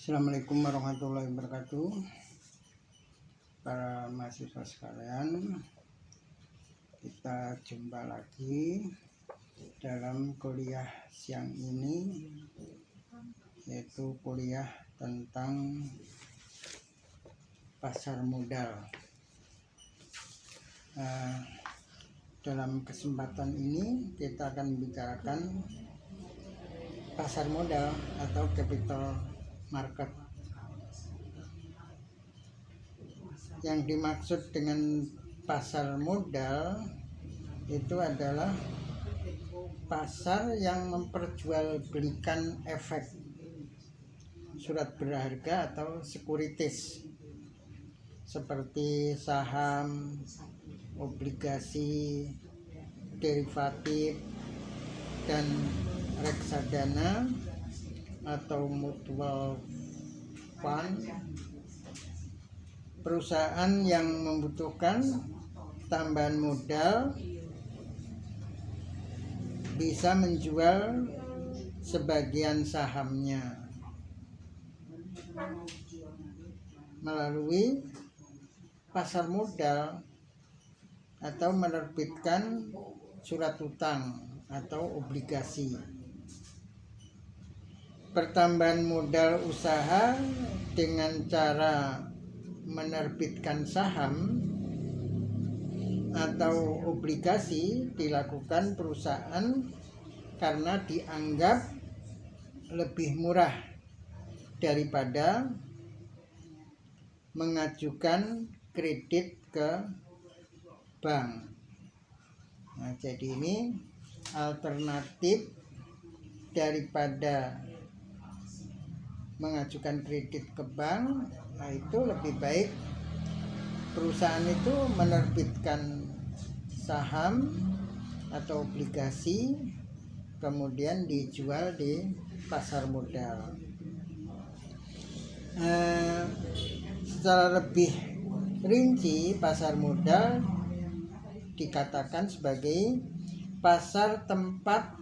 Assalamualaikum warahmatullahi wabarakatuh. Para mahasiswa sekalian, kita jumpa lagi dalam kuliah siang ini, yaitu kuliah tentang pasar modal. Dalam kesempatan ini kita akan membicarakan pasar modal atau capital market. Yang dimaksud dengan pasar modal itu adalah pasar yang memperjualbelikan efek surat berharga atau sekuritis seperti saham, obligasi, derivatif, dan reksadana atau mutual fund. Perusahaan yang membutuhkan tambahan modal bisa menjual sebagian sahamnya melalui pasar modal atau menerbitkan surat utang atau obligasi. Pertambahan modal usaha dengan cara menerbitkan saham atau obligasi dilakukan perusahaan karena dianggap lebih murah daripada mengajukan kredit ke bank. Jadi ini alternatif daripada mengajukan kredit ke bank. Itu lebih baik perusahaan itu menerbitkan saham atau obligasi kemudian dijual di pasar modal. Secara lebih rinci, pasar modal dikatakan sebagai pasar tempat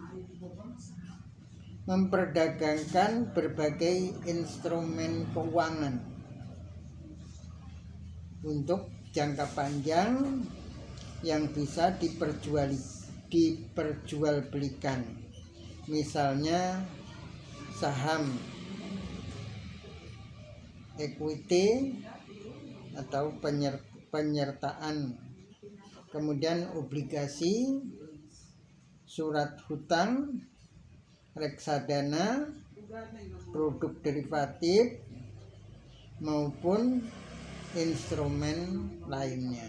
memperdagangkan berbagai instrumen keuangan untuk jangka panjang yang bisa diperjualbelikan. Misalnya saham, equity atau penyertaan, kemudian obligasi, surat hutang, reksadana, produk derivatif, maupun instrumen lainnya.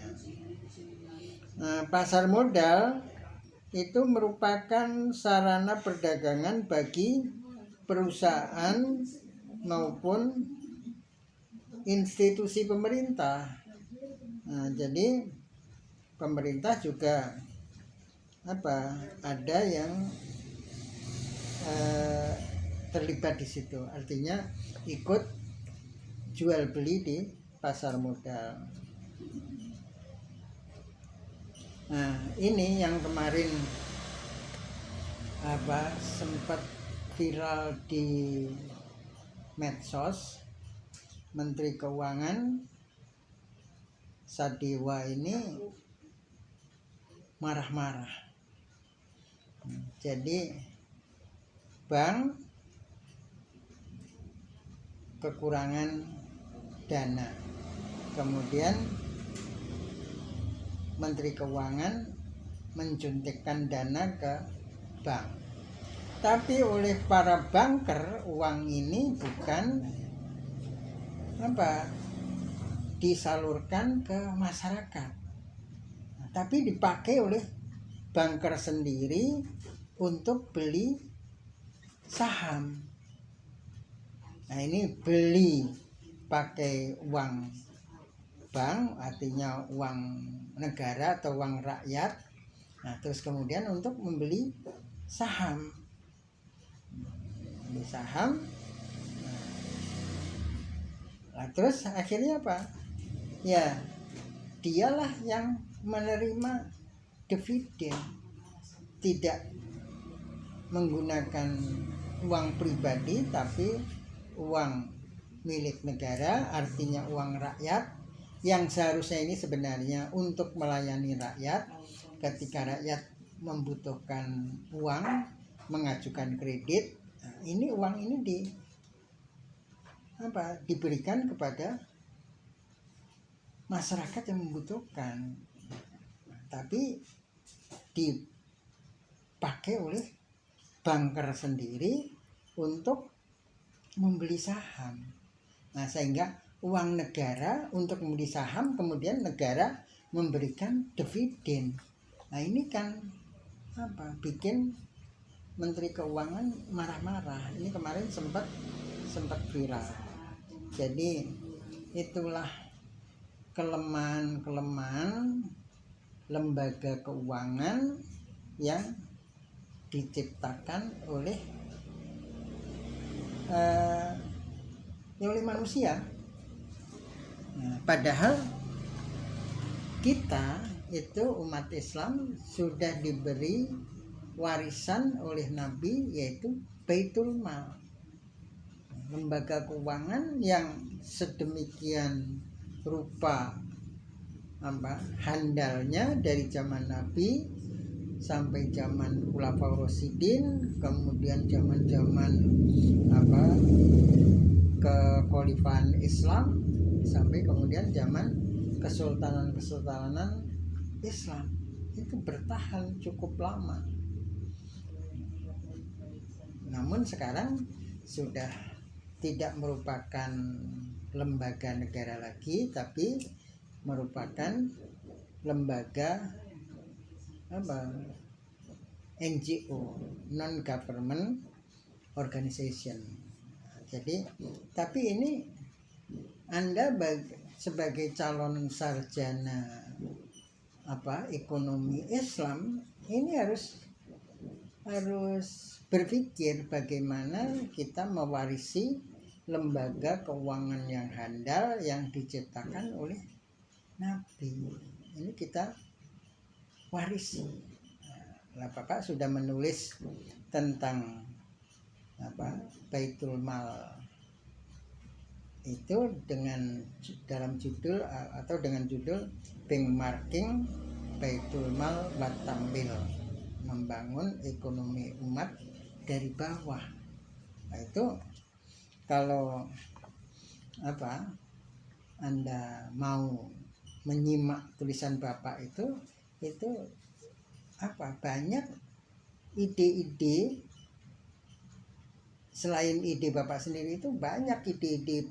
Pasar modal itu merupakan sarana perdagangan bagi perusahaan maupun institusi pemerintah. Jadi pemerintah juga ada yang terlibat di situ, artinya ikut jual beli di pasar modal. Ini yang kemarin sempat viral di medsos. Menteri Keuangan Sadewa ini marah-marah. Jadi bank kekurangan dana, kemudian Menteri Keuangan menjuntikkan dana ke bank, tapi oleh para banker uang ini bukan disalurkan ke masyarakat, tapi dipakai oleh banker sendiri untuk beli saham. Ini beli pakai uang bank, artinya uang negara atau uang rakyat. Terus kemudian untuk membeli saham. Beli saham. Terus akhirnya apa? Ya, dialah yang menerima dividen, tidak menggunakan uang pribadi tapi uang milik negara, artinya uang rakyat yang seharusnya ini sebenarnya untuk melayani rakyat. Ketika rakyat membutuhkan uang, mengajukan kredit, ini uang ini diberikan kepada masyarakat yang membutuhkan, tapi dipakai oleh banker sendiri untuk membeli saham. Nah, sehingga uang negara untuk membeli saham, kemudian negara memberikan dividen. Nah, ini kan bikin Menteri Keuangan marah-marah. Ini kemarin sempat viral. Jadi itulah kelemahan lembaga keuangan yang diciptakan oleh manusia. Nah, padahal kita itu umat Islam sudah diberi warisan oleh Nabi, yaitu Baitul Mal, lembaga keuangan yang sedemikian rupa handalnya dari zaman Nabi sampai zaman Khulafaur Rasyidin, kemudian zaman kekhalifahan Islam, sampai kemudian zaman kesultanan Islam. Itu bertahan cukup lama. Namun sekarang sudah tidak merupakan lembaga negara lagi, tapi merupakan lembaga NGO, non government organization. Jadi, tapi ini Anda sebagai calon sarjana ekonomi Islam, ini harus berpikir bagaimana kita mewarisi lembaga keuangan yang handal yang diciptakan oleh Nabi. Ini kita warisi. Nah, Bapak sudah menulis tentang Baitul Mal itu dalam judul atau dengan judul Benchmarking Baitul Mal wa Tambil, membangun ekonomi umat dari bawah. Nah, itu kalau Anda mau menyimak tulisan Bapak itu banyak ide-ide. Selain ide Bapak sendiri, itu banyak ide-ide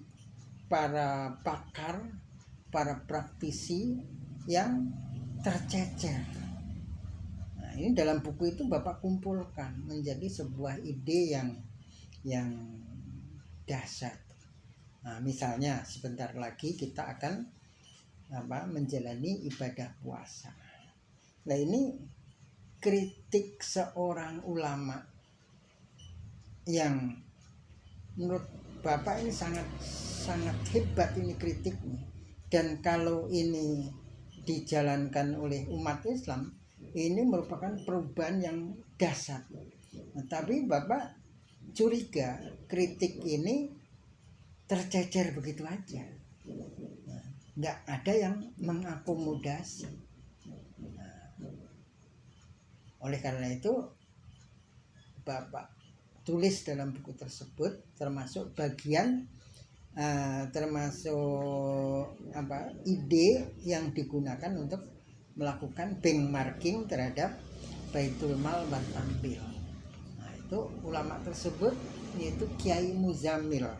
para pakar, para praktisi yang tercecer. Nah, ini dalam buku itu Bapak kumpulkan menjadi sebuah ide yang dahsyat. Nah, misalnya sebentar lagi kita akan menjalani ibadah puasa. Nah, ini kritik seorang ulama yang menurut Bapak ini sangat hebat ini kritiknya. Dan kalau ini dijalankan oleh umat Islam, ini merupakan perubahan yang dahsyat. Nah, tapi Bapak curiga kritik ini tercecer begitu aja. Nah, nggak ada yang mengakomodasi. Nah, oleh karena itu Bapak tulis dalam buku tersebut termasuk bagian ide yang digunakan untuk melakukan benchmarking terhadap Baitul Mal wa Tambil. Nah, itu ulama tersebut yaitu Kiai Muzamil.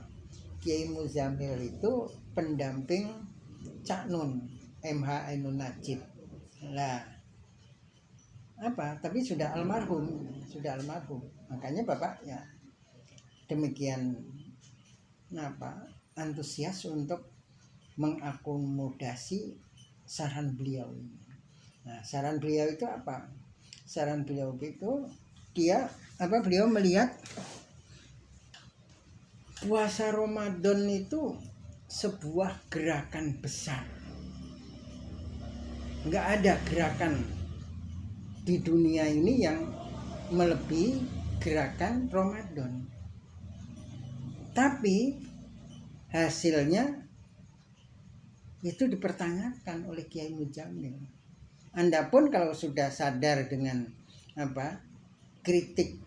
Kiai Muzamil itu pendamping Cak Nun, MH Ainun Najib. Nah, tapi sudah almarhum. Makanya Bapak ya demikian antusias untuk mengakomodasi saran beliau ini. Nah, saran beliau itu apa? Saran beliau itu beliau melihat puasa Ramadan itu sebuah gerakan besar. Enggak ada gerakan di dunia ini yang melebihi gerakan Ramadan. Tapi hasilnya itu dipertanyakan oleh Kiai Mujamil. Anda pun kalau sudah sadar dengan kritik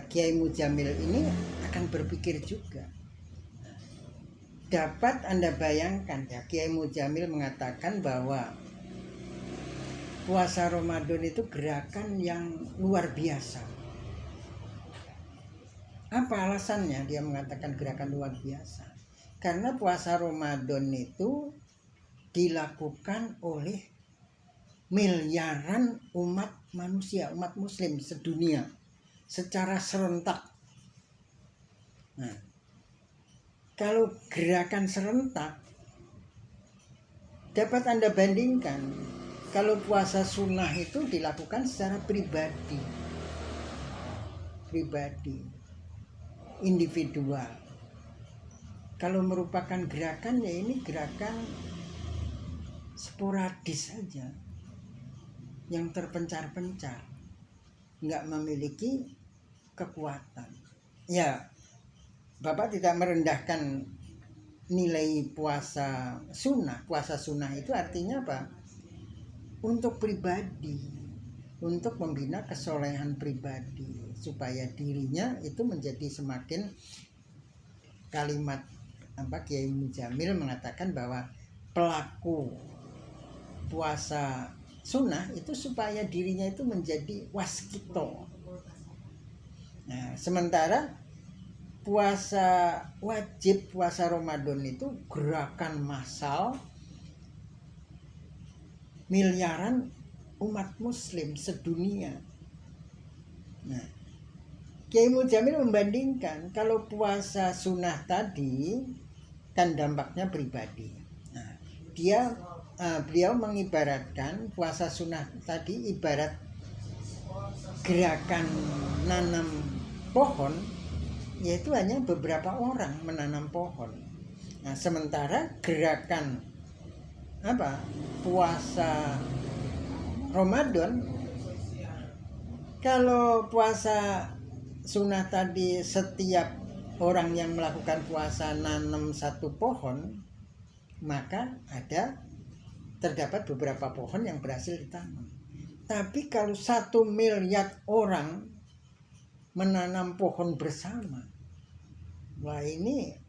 Kiai Mujamil ini akan berpikir juga. Dapat Anda bayangkan ya, Kiai Mujamil mengatakan bahwa puasa Ramadan itu gerakan yang luar biasa. Apa alasannya dia mengatakan gerakan luar biasa? Karena puasa Ramadan itu dilakukan oleh miliaran umat manusia, umat muslim sedunia secara serentak. Nah, kalau gerakan serentak dapat Anda bandingkan kalau puasa sunnah itu dilakukan secara pribadi, individual. Kalau merupakan gerakan ya ini gerakan sporadis saja, yang terpencar-pencar, nggak memiliki kekuatan. Ya, Bapak tidak merendahkan nilai puasa sunnah. Puasa sunnah itu artinya apa? Untuk pribadi, untuk membina kesolehan pribadi, supaya dirinya itu menjadi semakin, kalimat Kiai Mujamil mengatakan bahwa pelaku puasa sunnah itu supaya dirinya itu menjadi waskito. Nah, sementara puasa wajib, puasa Ramadan itu gerakan massal miliaran umat muslim sedunia. Nah, Kiai Mujamil membandingkan kalau puasa sunnah tadi kan dampaknya pribadi. Nah, beliau mengibaratkan puasa sunnah tadi ibarat gerakan nanam pohon, yaitu hanya beberapa orang menanam pohon. Nah, sementara gerakan puasa Ramadan, kalau puasa sunnah tadi setiap orang yang melakukan puasa nanam satu pohon, maka terdapat beberapa pohon yang berhasil ditanam. Tapi kalau 1 miliar orang menanam pohon bersama, wah ini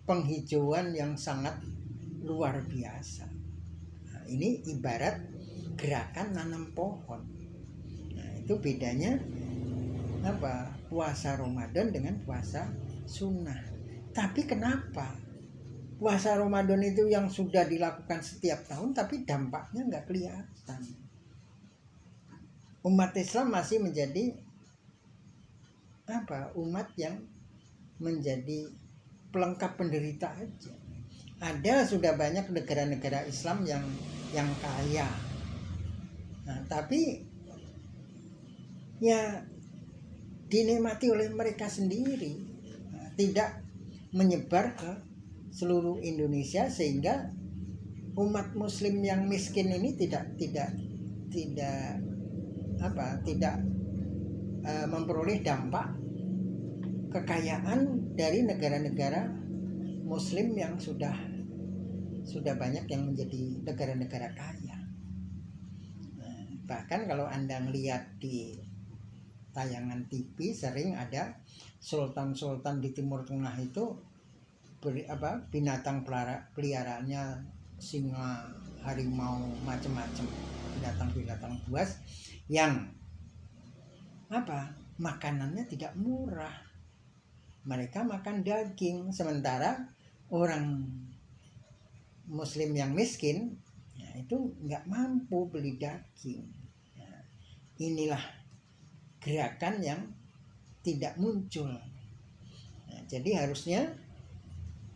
penghijauan yang sangat luar biasa. Nah, ini ibarat gerakan nanam pohon. Nah, itu bedanya puasa Ramadan dengan puasa sunnah. Tapi kenapa puasa Ramadan itu yang sudah dilakukan setiap tahun tapi dampaknya nggak kelihatan? Umat Islam masih menjadi umat yang menjadi pelengkap penderita aja. Ada sudah banyak negara-negara Islam yang kaya. Nah, tapi ya dinikmati oleh mereka sendiri, tidak menyebar ke seluruh Indonesia, sehingga umat muslim yang miskin ini tidak memperoleh dampak kekayaan dari negara-negara muslim yang sudah banyak yang menjadi negara-negara kaya. Nah, bahkan kalau Anda melihat di tayangan TV sering ada sultan-sultan di Timur Tengah itu binatang peliharaannya singa, harimau, macam-macam binatang-binatang buas yang makanannya tidak murah. Mereka makan daging, sementara orang muslim yang miskin itu nggak mampu beli daging. Nah, inilah gerakan yang tidak muncul. Nah, jadi harusnya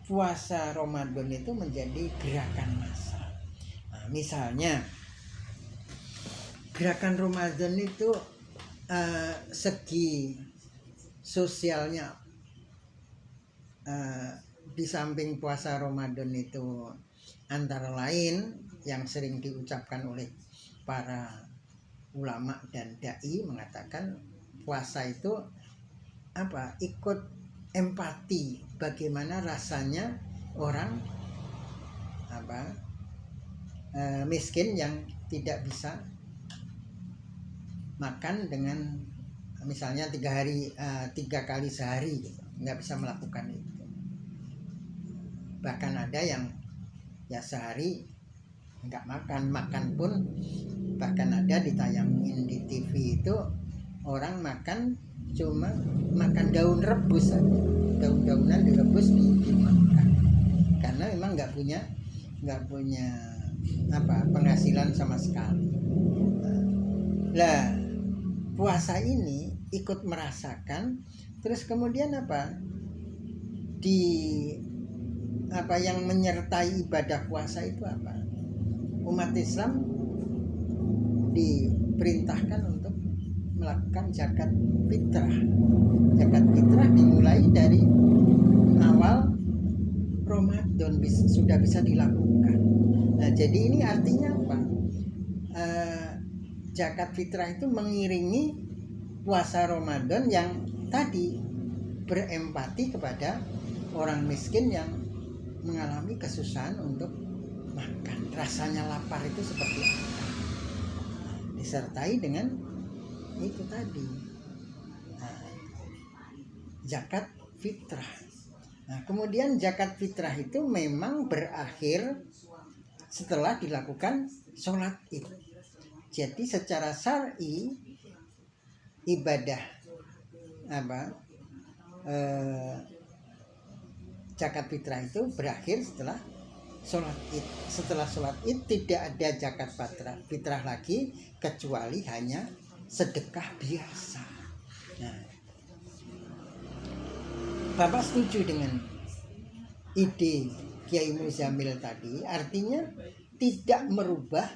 puasa Ramadan itu menjadi gerakan massal. Nah, misalnya gerakan Ramadan itu segi sosialnya, di samping puasa Ramadan itu antara lain yang sering diucapkan oleh para ulama dan dai mengatakan puasa itu ikut empati bagaimana rasanya orang miskin yang tidak bisa makan dengan misalnya 3 kali sehari gitu. Nggak bisa melakukan itu. Bahkan ada yang ya sehari nggak makan pun, bahkan ada ditayangin di TV itu orang makan cuma makan daun rebus aja, daun-daunan direbus dimakan, karena memang nggak punya penghasilan sama sekali. Lah puasa ini ikut merasakan, terus kemudian yang menyertai ibadah puasa itu apa? Umat Islam diperintahkan untuk melakukan zakat fitrah. Zakat fitrah dimulai dari awal Ramadan sudah bisa dilakukan. Nah, jadi ini artinya apa? Zakat fitrah itu mengiringi puasa Ramadan yang tadi berempati kepada orang miskin yang mengalami kesusahan untuk makan. Rasanya lapar itu seperti apa? Disertai dengan itu tadi, zakat fitrah. Nah, kemudian zakat fitrah itu memang berakhir setelah dilakukan sholat Id. Jadi secara syar'i ibadah zakat fitrah itu berakhir setelah sholat Id. Setelah sholat Id tidak ada zakat fitrah lagi, kecuali hanya sedekah biasa. Nah, Bapak setuju dengan ide Kiai Muzamil tadi, artinya tidak merubah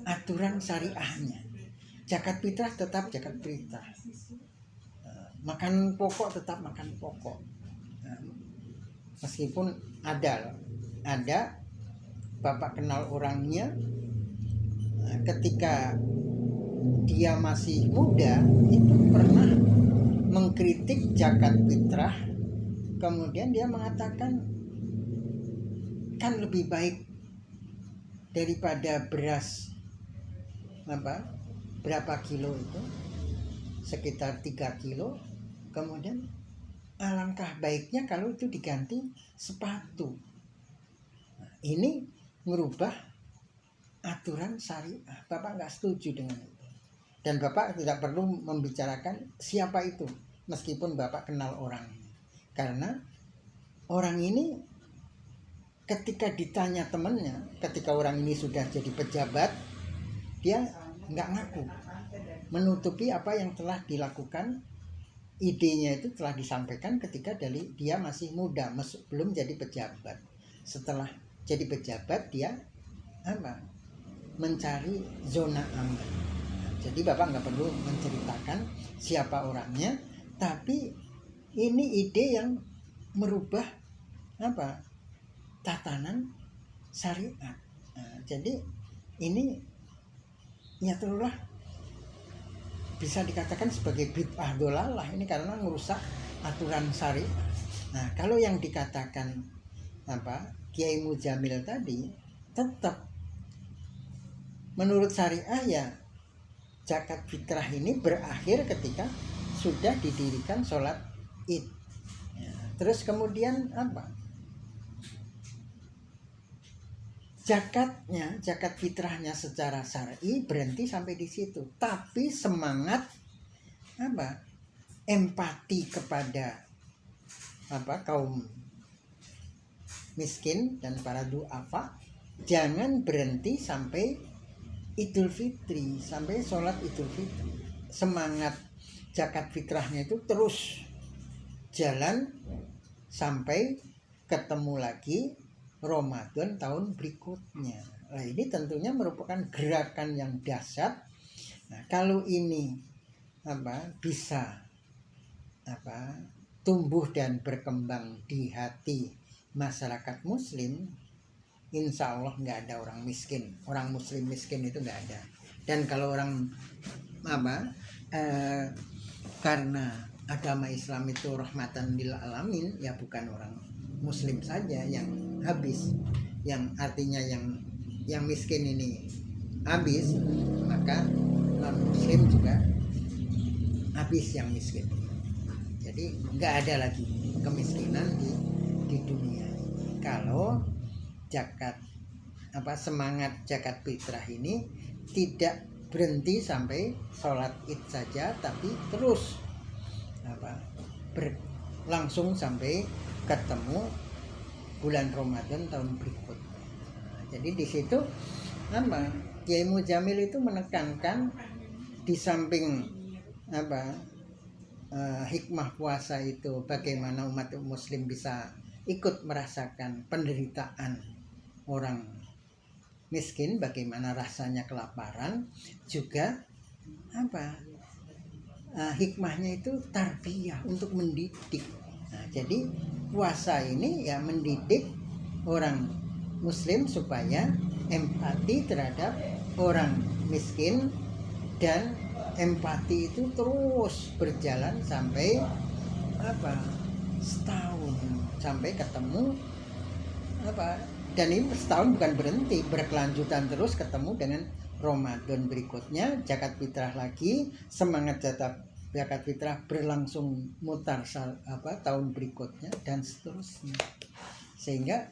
aturan syariahnya. Zakat fitrah tetap zakat fitrah, makan pokok tetap makan pokok. Meskipun ada Bapak kenal orangnya, ketika dia masih muda itu pernah mengkritik zakat fitrah, kemudian dia mengatakan kan lebih baik daripada beras berapa kilo itu, sekitar 3 kilo, kemudian alangkah baiknya kalau itu diganti sepatu. Nah, ini merubah aturan syariah. Bapak nggak setuju dengan itu, dan Bapak tidak perlu membicarakan siapa itu, meskipun Bapak kenal orang, karena orang ini ketika ditanya temannya, ketika orang ini sudah jadi pejabat, dia nggak ngaku, menutupi apa yang telah dilakukan. Idenya itu telah disampaikan ketika dia masih muda, belum jadi pejabat. Setelah jadi pejabat dia mencari zona aman. Jadi Bapak nggak perlu menceritakan siapa orangnya, tapi ini ide yang merubah tatanan syariat. Nah, jadi ini nyatullah bisa dikatakan sebagai bid'ah dolalah ini, karena merusak aturan syariat. Nah, kalau yang dikatakan Kiai Muzamil tadi, tetap menurut syariah ya zakat fitrah ini berakhir ketika sudah didirikan sholat Id. Ya, terus kemudian zakat fitrahnya secara syar'i berhenti sampai di situ. Tapi semangat empati kepada kaum miskin dan para du'afa jangan berhenti sampai Idul Fitri, sampai sholat Idul Fitri. Semangat zakat fitrahnya itu terus jalan sampai ketemu lagi Ramadan tahun berikutnya. Nah, ini tentunya merupakan gerakan yang dahsyat. Nah, kalau ini bisa tumbuh dan berkembang di hati masyarakat Muslim, insya Allah nggak ada orang miskin, orang Muslim miskin itu nggak ada. Dan kalau orang karena agama Islam itu rahmatan lil alamin, ya bukan orang muslim saja yang habis, yang artinya yang miskin ini habis, maka non muslim juga habis yang miskin. Jadi nggak ada lagi kemiskinan di dunia ini kalau semangat zakat fitrah ini tidak berhenti sampai sholat id saja, tapi terus berlangsung sampai ketemu bulan Ramadan tahun berikutnya. Jadi di situ Kiai Muzamil itu menekankan di samping hikmah puasa itu bagaimana umat muslim bisa ikut merasakan penderitaan orang miskin, bagaimana rasanya kelaparan, juga hikmahnya itu tarbiyah, untuk mendidik. Nah, jadi puasa ini ya mendidik orang muslim supaya empati terhadap orang miskin, dan empati itu terus berjalan sampai setahun, sampai ketemu dan ini setahun bukan berhenti, berkelanjutan terus, ketemu dengan Ramadan berikutnya zakat fitrah lagi, semangat zakat fitrah berlangsung mutar tahun berikutnya, dan seterusnya, sehingga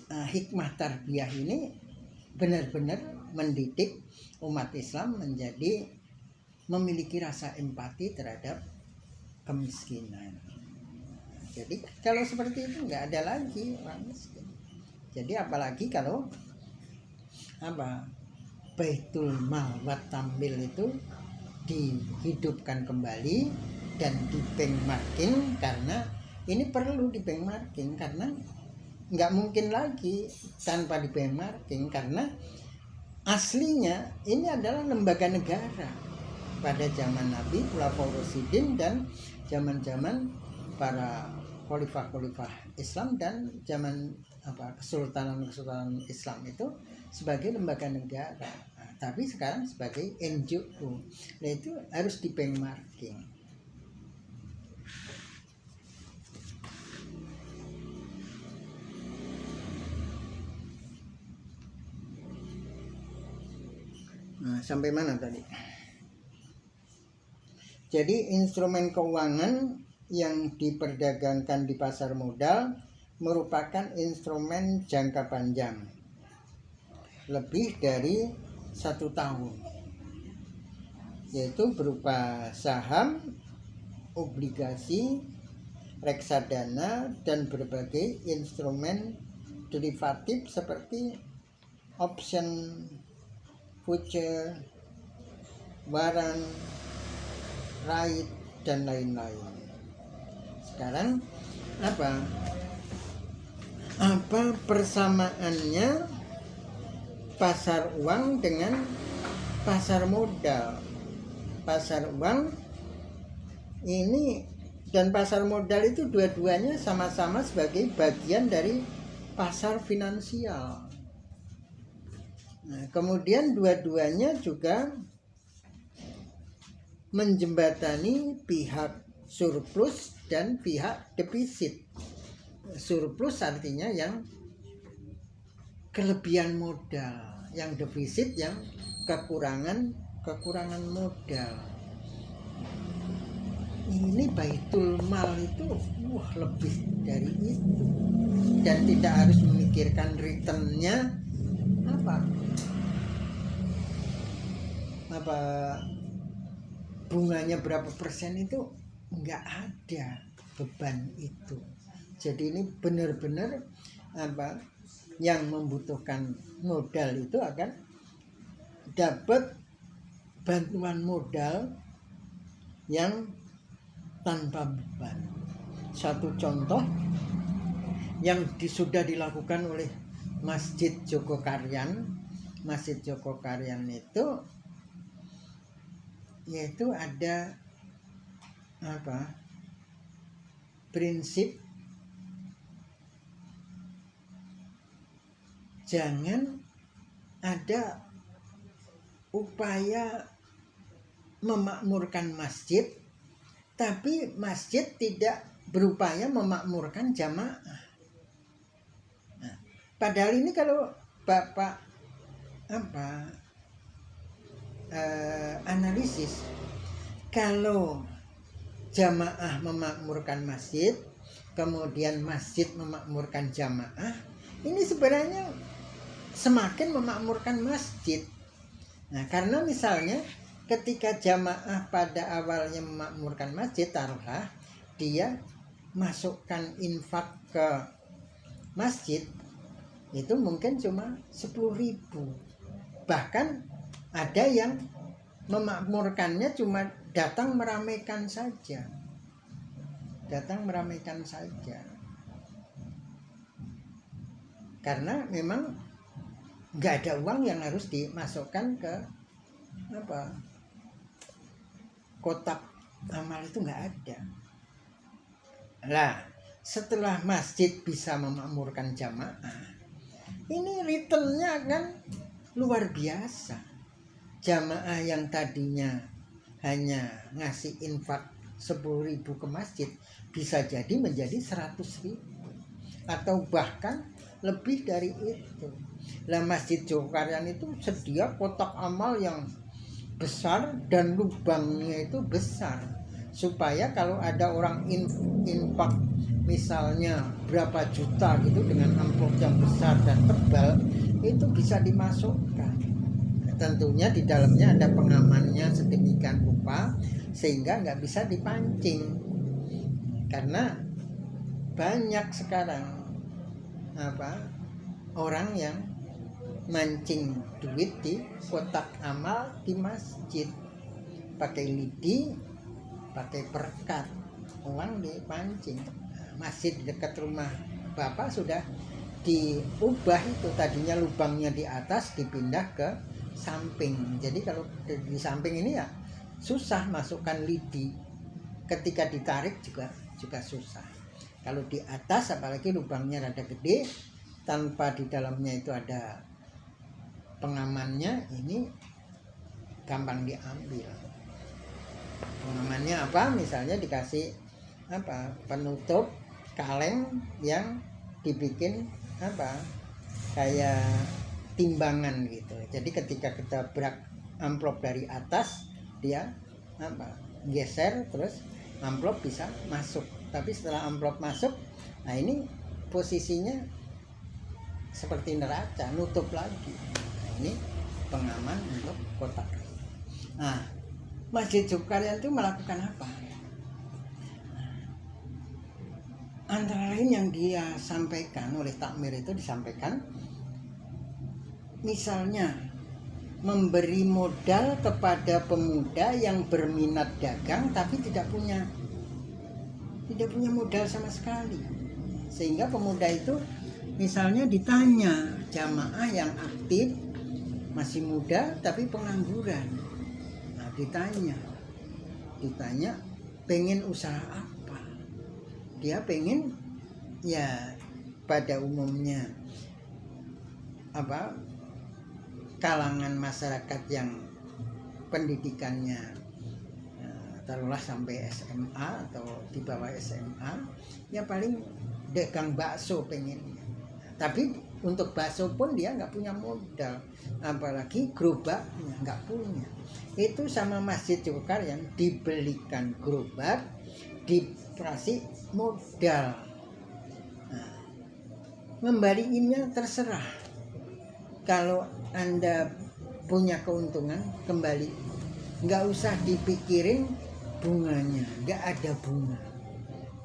hikmah tarbiyah ini benar-benar mendidik umat Islam menjadi memiliki rasa empati terhadap kemiskinan. Jadi kalau seperti itu nggak ada lagi orang miskin. Jadi apalagi kalau Baitul Mal wa Tambil itu dihidupkan kembali dan dibenchmarking, karena ini perlu dibenchmarking, karena nggak mungkin lagi tanpa dibenchmarking, karena aslinya ini adalah lembaga negara pada zaman Nabi, Khulafaur Rasyidin, dan zaman-zaman para khalifah-khalifah Islam, dan zaman kesultanan Islam itu sebagai lembaga negara. Nah, tapi sekarang sebagai NGO, nah itu harus di benchmarking. Nah, sampai mana tadi? Jadi instrumen keuangan yang diperdagangkan di pasar modal merupakan instrumen jangka panjang, lebih dari 1 tahun, yaitu berupa saham, obligasi, reksadana, dan berbagai instrumen derivatif seperti option, future, warrant, right, dan lain-lain. Sekarang apa persamaannya pasar uang dengan pasar modal? Pasar uang ini dan pasar modal itu dua-duanya sama-sama sebagai bagian dari pasar finansial. Nah, kemudian dua-duanya juga menjembatani pihak surplus dan pihak defisit. Surplus artinya yang kelebihan modal, yang defisit yang kekurangan modal. Ini Baitul Mal itu lebih dari itu, dan tidak harus memikirkan returnnya bunganya berapa persen, itu nggak ada beban itu. Jadi ini benar-benar yang membutuhkan modal itu akan dapat bantuan modal yang tanpa beban. Satu contoh yang sudah dilakukan oleh Masjid Jogokaryan. Masjid Jogokaryan itu yaitu ada prinsip jangan ada upaya memakmurkan masjid, tapi masjid tidak berupaya memakmurkan jamaah. Nah, padahal ini kalau Bapak analisis, kalau jamaah memakmurkan masjid, kemudian masjid memakmurkan jamaah, ini sebenarnya semakin memakmurkan masjid. Nah, karena misalnya ketika jamaah pada awalnya memakmurkan masjid, taruhlah dia masukkan infak ke masjid, itu mungkin cuma 10.000. Bahkan ada yang memakmurkannya cuma datang meramaikan saja. Karena memang nggak ada uang yang harus dimasukkan ke kotak amal, itu nggak ada. Lah, setelah masjid bisa memakmurkan jamaah, ini returnnya kan luar biasa. Jamaah yang tadinya hanya ngasih infak 10.000 ke masjid bisa jadi menjadi 100.000 atau bahkan lebih dari itu. Lah, Masjid Jokaryan itu sedia kotak amal yang besar dan lubangnya itu besar, supaya kalau ada orang infak misalnya berapa juta gitu dengan amplop yang besar dan tebal, itu bisa dimasukkan. Tentunya di dalamnya ada pengamannya sedemikian rupa sehingga nggak bisa dipancing. Karena banyak sekarang orang yang mancing duit di kotak amal di masjid, pakai lidi, pakai perkat, uang dipancing. Masjid dekat rumah Bapak sudah diubah, itu tadinya lubangnya di atas dipindah ke samping. Jadi kalau di samping ini ya susah masukkan lidi, ketika ditarik juga susah. Kalau di atas apalagi lubangnya rada gede, tanpa di dalamnya itu ada pengamannya, ini gampang diambil. Pengamannya apa? Misalnya dikasih penutup kaleng yang dibikin kayak timbangan gitu. Jadi ketika kita berak amplop dari atas, dia geser, terus amplop bisa masuk. Tapi setelah amplop masuk, nah ini posisinya seperti neraca, nutup lagi. Ini pengaman untuk kotak. Nah, Masjid Jokaryan itu melakukan apa? Antara lain yang dia sampaikan oleh takmir itu disampaikan, misalnya memberi modal kepada pemuda yang berminat dagang tapi tidak punya modal sama sekali, sehingga pemuda itu misalnya ditanya jamaah yang aktif, masih muda tapi pengangguran. Nah, ditanya pengen usaha apa? Dia pengen ya pada umumnya kalangan masyarakat yang pendidikannya taruhlah sampai SMA atau di bawah SMA, ya paling dagang bakso pengennya. Tapi untuk bakso pun dia nggak punya modal, apalagi gerobaknya nggak punya. Itu sama Masjid Jokaryan dibelikan gerobak, dikasih modal. Nah, ngembaliinnya terserah. Kalau Anda punya keuntungan, kembali, nggak usah dipikirin bunganya, nggak ada bunga,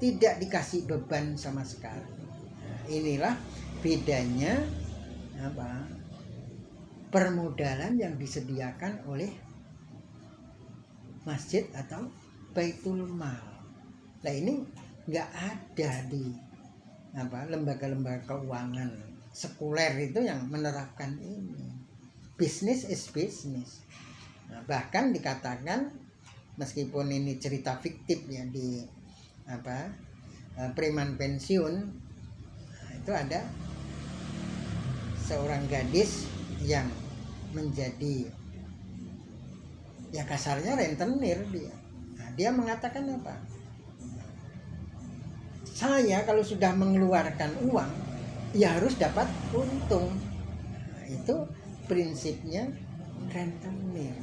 tidak dikasih beban sama sekali. Nah, inilah bedanya permodalan yang disediakan oleh masjid atau baitul mal. Nah, ini nggak ada di lembaga-lembaga keuangan sekuler itu yang menerapkan ini. Business is business. Nah, bahkan dikatakan, meskipun ini cerita fiktif ya, di preman pensiun, nah, itu ada seorang gadis yang menjadi ya kasarnya rentenir dia. Nah, dia mengatakan apa? Saya kalau sudah mengeluarkan uang ya harus dapat untung. Nah, itu prinsipnya rentenir.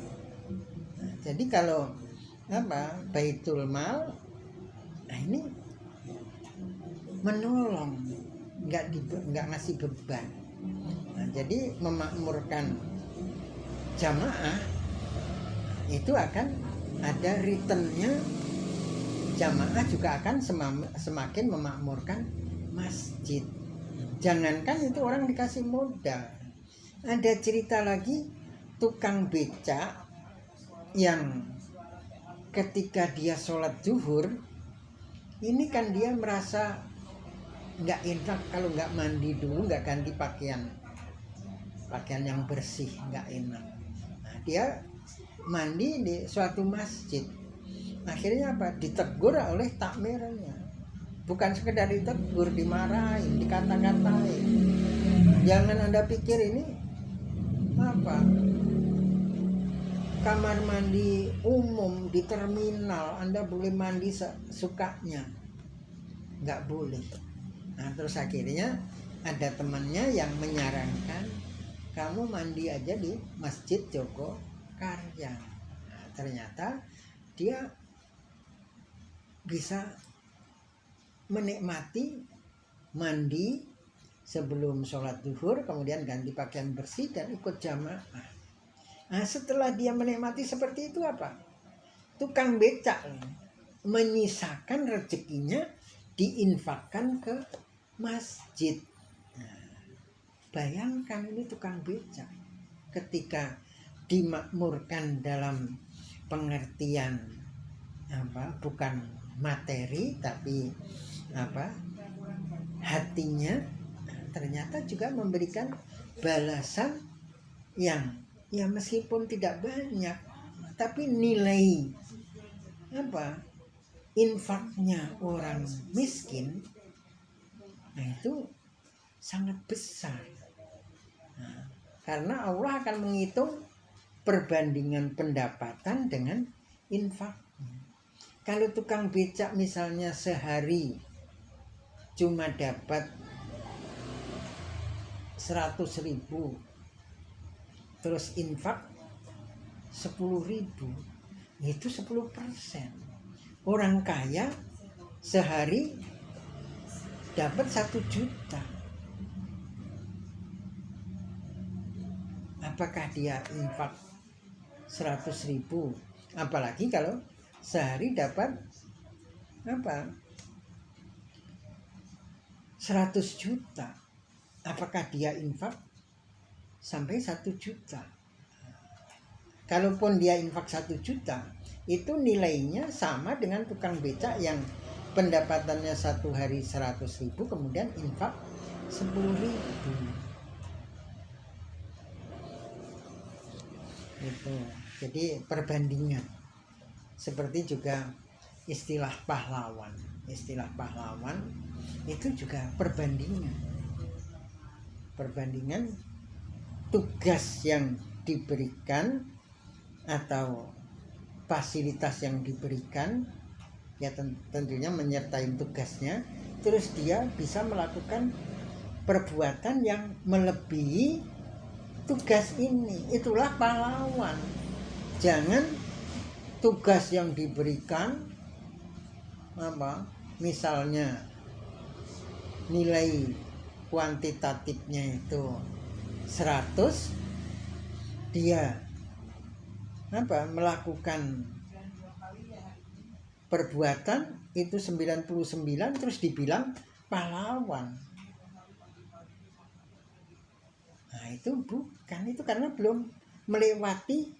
Nah, jadi kalau baitul mal, nah ini menolong, nggak ngasih beban. Nah, jadi memakmurkan jamaah itu akan ada returnnya. Jamaah juga akan semakin memakmurkan masjid. Jangankan itu orang dikasih modal. Ada cerita lagi tukang becak yang ketika dia sholat zuhur, ini kan dia merasa nggak enak kalau nggak mandi dulu, nggak ganti pakaian yang bersih, nggak enak. Nah, dia mandi di suatu masjid. Akhirnya apa? Ditegur oleh takmirnya. Bukan sekedar ditegur, dimarahin, dikata-katain. Jangan Anda pikir ini kamar mandi umum di terminal, Anda boleh mandi sukanya. Nggak boleh. Nah, terus akhirnya ada temannya yang menyarankan, kamu mandi aja di Masjid Jogokaryan. Nah, ternyata dia bisa menikmati mandi sebelum sholat zuhur, kemudian ganti pakaian bersih dan ikut jamaah. Nah, setelah dia menikmati seperti itu apa? Tukang becak menyisakan rezekinya diinfakkan ke masjid. Nah, bayangkan ini tukang becak ketika dimakmurkan dalam pengertian bukan materi tapi hatinya, ternyata juga memberikan balasan yang ya meskipun tidak banyak tapi nilai infaknya orang miskin itu sangat besar. Nah, karena Allah akan menghitung perbandingan pendapatan dengan infaknya. Kalau tukang becak misalnya sehari cuma dapat 100.000, terus infak 10.000, itu 10%. Orang kaya sehari dapat 1 juta. Apakah dia infak 100.000? Apalagi kalau sehari dapat 100 juta. Apakah dia infak sampai 1 juta? Kalaupun dia infak 1 juta, itu nilainya sama dengan tukang becak yang pendapatannya satu hari 100.000, kemudian infak 10.000. Itu. Jadi perbandingan. Seperti juga istilah pahlawan. Istilah pahlawan itu juga perbandingan. Perbandingan tugas yang diberikan atau fasilitas yang diberikan, ya tentunya menyertai tugasnya, terus dia bisa melakukan perbuatan yang melebihi tugas ini. Itulah pahlawan. Jangan tugas yang diberikan misalnya nilai kuantitatifnya itu 100, dia melakukan perbuatan itu 99 terus dibilang pahlawan. Nah, itu bukan, itu karena belum melewati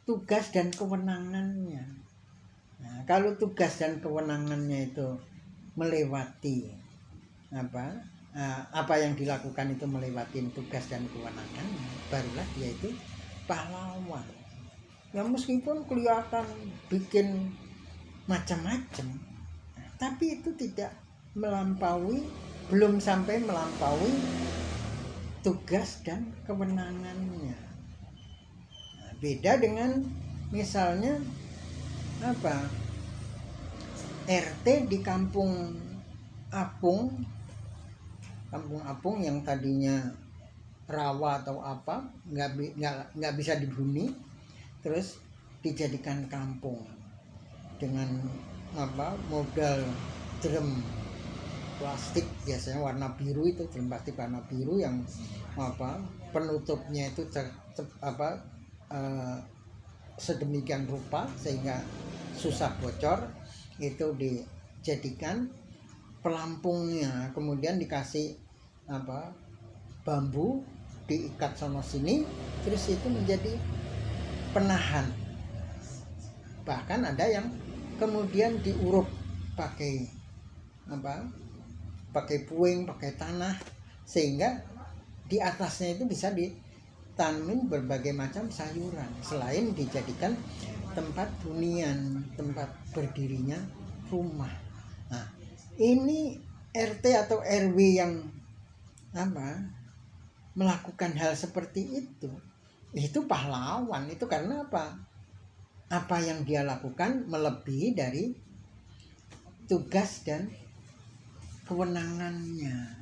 tugas dan kewenangannya. Nah, kalau tugas dan kewenangannya itu melewati apa yang dilakukan itu melewati tugas dan kewenangan, barulah dia itu pahlawan. Ya meskipun kelihatan bikin macam-macam, tapi itu tidak melampaui, belum sampai melampaui tugas dan kewenangannya. Nah, Beda dengan misalnya apa, RT di kampung apung yang tadinya rawa atau apa, nggak bisa dihuni, terus dijadikan kampung dengan apa, modal drum plastik, biasanya warna biru, itu drum plastik warna biru yang apa, penutupnya itu sedemikian rupa sehingga susah bocor. Itu dijadikan pelampungnya, kemudian dikasih apa, bambu diikat sono sini, terus itu menjadi penahan. Bahkan ada yang kemudian diuruk pakai apa, pakai puing, pakai tanah, sehingga di atasnya itu bisa ditanemin berbagai macam sayuran, selain dijadikan tempat hunian, tempat berdirinya rumah. Nah, ini RT atau RW yang apa, melakukan hal seperti itu pahlawan. Itu karena apa yang dia lakukan melebihi dari tugas dan kewenangannya.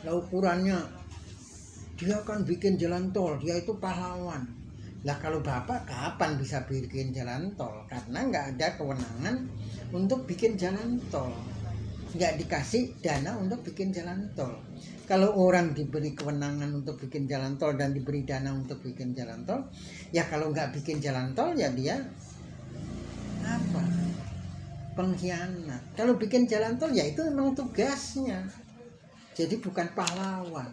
Nah, ukurannya dia kan bikin jalan tol, dia itu pahlawan. Lah kalau bapak kapan bisa bikin jalan tol? Karena nggak ada kewenangan untuk bikin jalan tol, nggak dikasih dana untuk bikin jalan tol. Kalau orang diberi kewenangan untuk bikin jalan tol dan diberi dana untuk bikin jalan tol, ya kalau nggak bikin jalan tol ya dia apa, pengkhianat. Kalau bikin jalan tol ya itu memang tugasnya, jadi bukan pahlawan.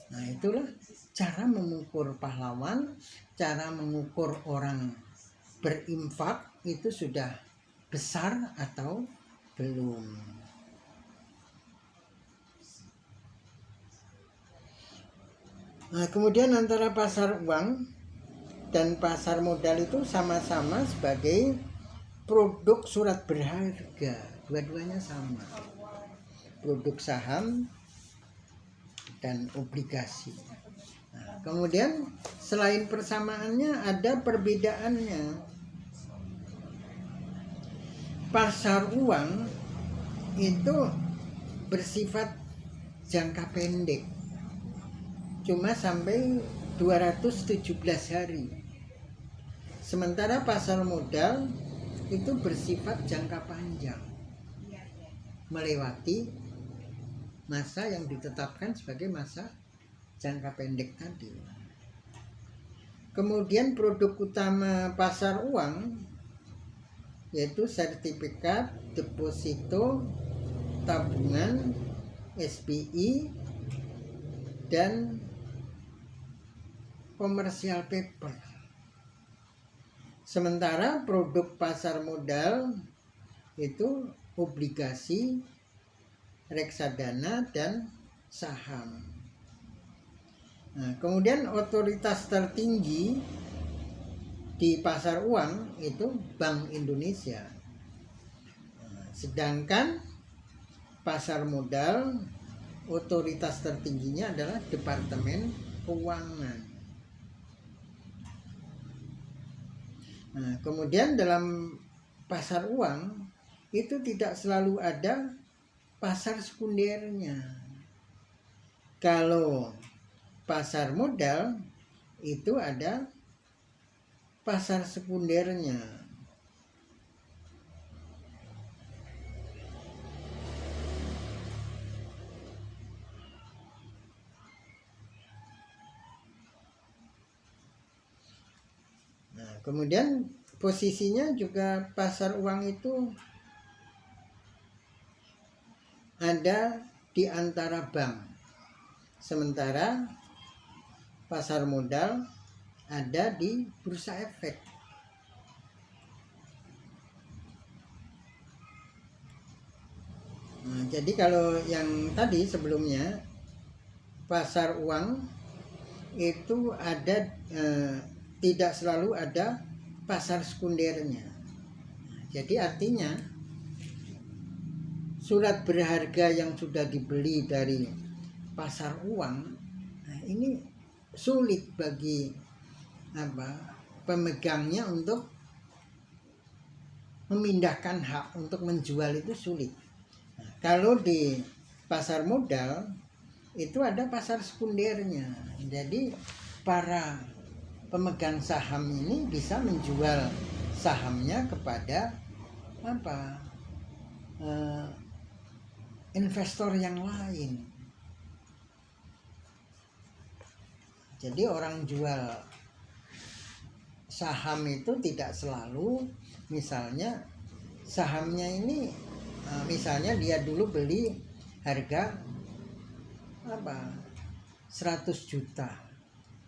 Nah, itulah cara mengukur pahlawan, cara mengukur orang berinfak itu sudah besar atau belum. Nah, kemudian antara pasar uang dan pasar modal itu sama-sama sebagai produk surat berharga, dua-duanya sama, produk saham dan obligasi. Nah, kemudian selain persamaannya ada perbedaannya. Pasar uang itu bersifat jangka pendek, cuma sampai 217 hari. Sementara pasar modal itu bersifat jangka panjang, melewati masa yang ditetapkan sebagai masa jangka pendek tadi. Kemudian produk utama pasar uang yaitu sertifikat deposito tabungan SPI dan commercial paper. Sementara produk pasar modal itu obligasi, reksadana, dan saham. Nah, kemudian otoritas tertinggi di pasar uang itu Bank Indonesia. Nah, sedangkan pasar modal otoritas tertingginya adalah Departemen Keuangan. Nah, kemudian dalam pasar uang itu tidak selalu ada pasar sekundernya. Kalau pasar modal itu ada pasar sekundernya. Nah, kemudian posisinya juga pasar uang itu ada di antara bank, sementara pasar modal ada di bursa efek. Nah, jadi kalau yang tadi sebelumnya pasar uang itu ada tidak selalu ada pasar sekundernya. Jadi artinya surat berharga yang sudah dibeli dari pasar uang ini sulit bagi pemegangnya untuk memindahkan hak untuk menjual, itu sulit. Nah, kalau di pasar modal itu ada pasar sekundernya. Jadi para pemegang saham ini bisa menjual sahamnya kepada investor yang lain. Jadi orang jual saham itu tidak selalu, misalnya sahamnya ini misalnya dia dulu beli harga 100 juta,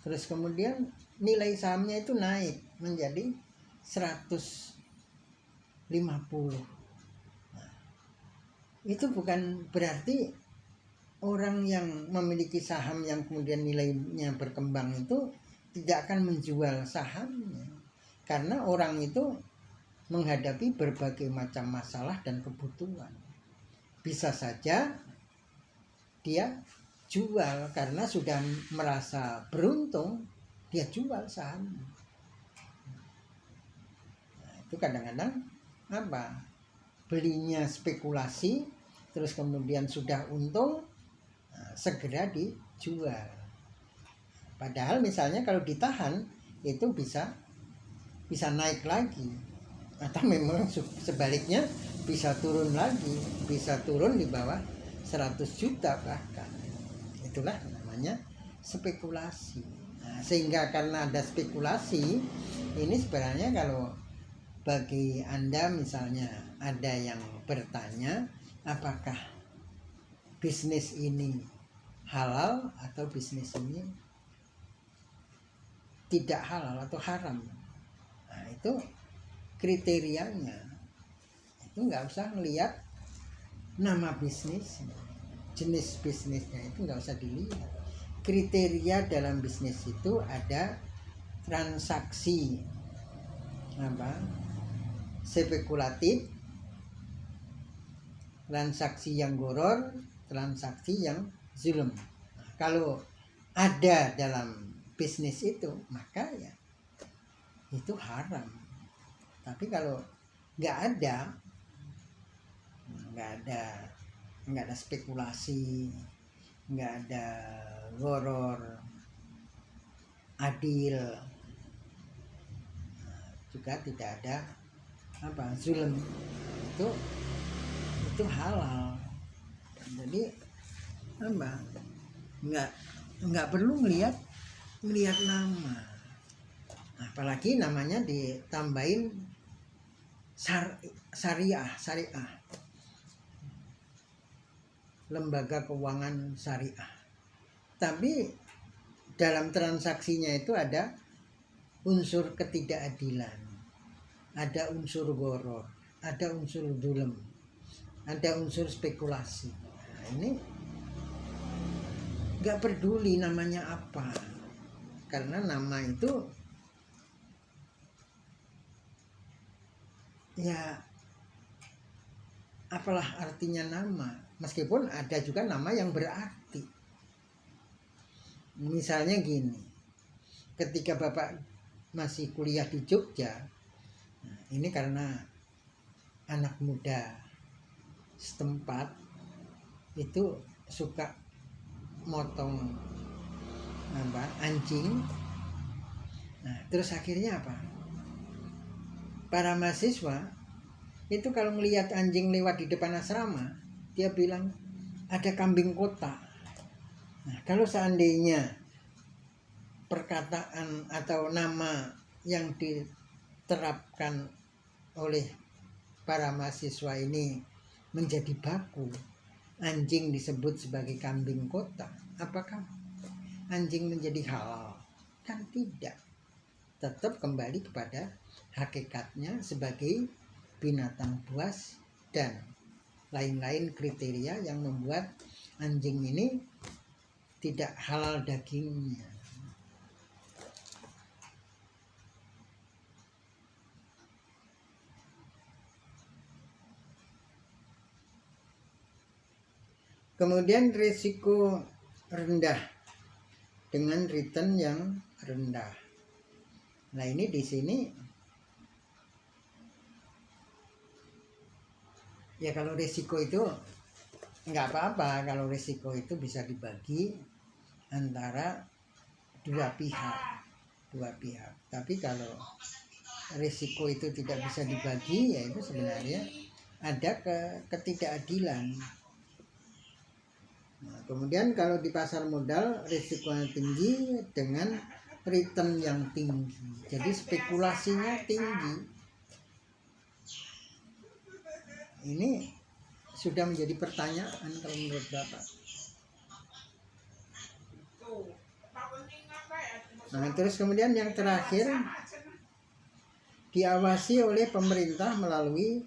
terus kemudian nilai sahamnya itu naik menjadi 150. Itu bukan berarti orang yang memiliki saham yang kemudian nilainya berkembang itu tidak akan menjual sahamnya, karena orang itu menghadapi berbagai macam masalah dan kebutuhan. Bisa saja dia jual karena sudah merasa beruntung, dia jual saham. Nah, itu kadang-kadang belinya spekulasi, terus kemudian sudah untung, segera dijual. Padahal misalnya kalau ditahan itu bisa naik lagi, atau memang sebaliknya bisa turun lagi, bisa turun di bawah 100 juta bahkan. Itulah namanya spekulasi. Nah, sehingga karena ada spekulasi ini, sebenarnya kalau bagi Anda misalnya ada yang bertanya apakah bisnis ini halal atau bisnis ini tidak halal atau haram, nah itu kriterianya itu nggak usah melihat nama bisnis, jenis bisnisnya itu nggak usah dilihat. Kriteria dalam bisnis itu ada transaksi spekulatif, transaksi yang goror, transaksi yang zulm. Nah, kalau ada dalam bisnis itu maka ya itu haram. Tapi kalau nggak ada spekulasi, nggak ada goror, adil, juga tidak ada zulm, itu halal. Jadi nggak perlu melihat nama, apalagi namanya ditambahin syariah, lembaga keuangan syariah. Tapi dalam transaksinya itu ada unsur ketidakadilan, ada unsur goror, ada unsur zulm, ada unsur spekulasi. Nah, ini nggak peduli namanya apa, karena nama itu ya apalah artinya nama, meskipun ada juga nama yang berarti. Misalnya gini, ketika Bapak masih kuliah di Jogja, ini karena anak muda setempat itu suka motong anjing. Nah, terus akhirnya apa? Para mahasiswa itu kalau melihat anjing lewat di depan asrama, dia bilang ada kambing kota. Nah, kalau seandainya perkataan atau nama yang diterapkan oleh para mahasiswa ini menjadi baku, anjing disebut sebagai kambing kota, apakah anjing menjadi halal? Kan tidak. Tetap kembali kepada hakikatnya sebagai binatang buas dan lain-lain kriteria yang membuat anjing ini tidak halal dagingnya. Kemudian risiko rendah dengan return yang rendah. Nah, ini di sini ya, kalau risiko itu nggak apa-apa, kalau risiko itu bisa dibagi antara dua pihak. Tapi kalau risiko itu tidak bisa dibagi, ya itu sebenarnya ada ketidakadilan. Nah, kemudian kalau di pasar modal risikonya tinggi dengan return yang tinggi, jadi spekulasinya tinggi. Ini sudah menjadi pertanyaan kalau menurut Bapak. Nah, terus kemudian yang terakhir, diawasi oleh pemerintah melalui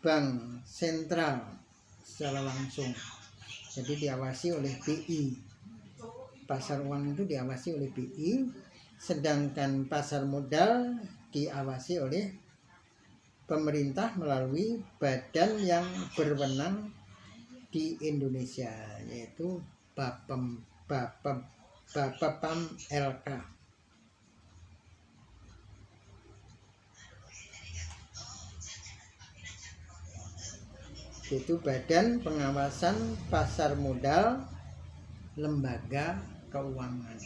bank sentral secara langsung. Jadi diawasi oleh BI. Pasar uang itu diawasi oleh BI, sedangkan pasar modal diawasi oleh pemerintah melalui badan yang berwenang di Indonesia, yaitu Bapepam LK. Itu Badan Pengawasan Pasar Modal Lembaga Keuangan,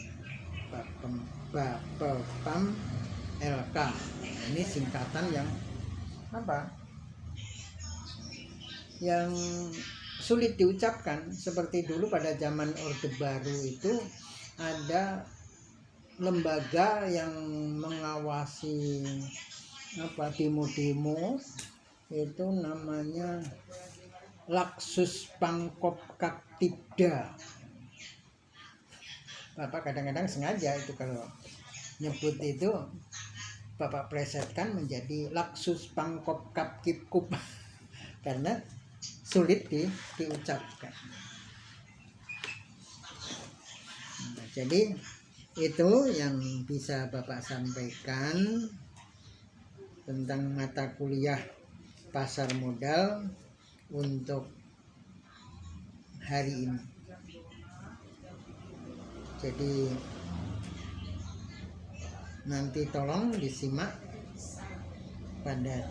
Bapepam LK. Ini singkatan yang yang sulit diucapkan. Seperti dulu pada zaman Orde Baru itu ada lembaga yang mengawasi demo-demo, itu namanya Laksus Pangkop Kaptibda. Bapak kadang-kadang sengaja itu kalau nyebut itu Bapak plesetkan menjadi Laksus Pangkop Kapkipkup karena sulit diucapkan. Nah, jadi itu yang bisa Bapak sampaikan tentang mata kuliah pasar modal untuk hari ini. Jadi nanti tolong disimak pada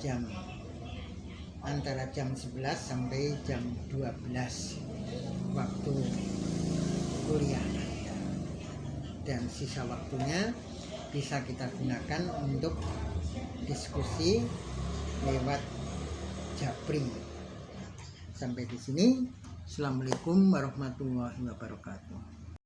antara jam 11 sampai jam 12 waktu kuliah, dan sisa waktunya bisa kita gunakan untuk diskusi lewat Japri. Sampai di sini. Assalamualaikum warahmatullahi wabarakatuh.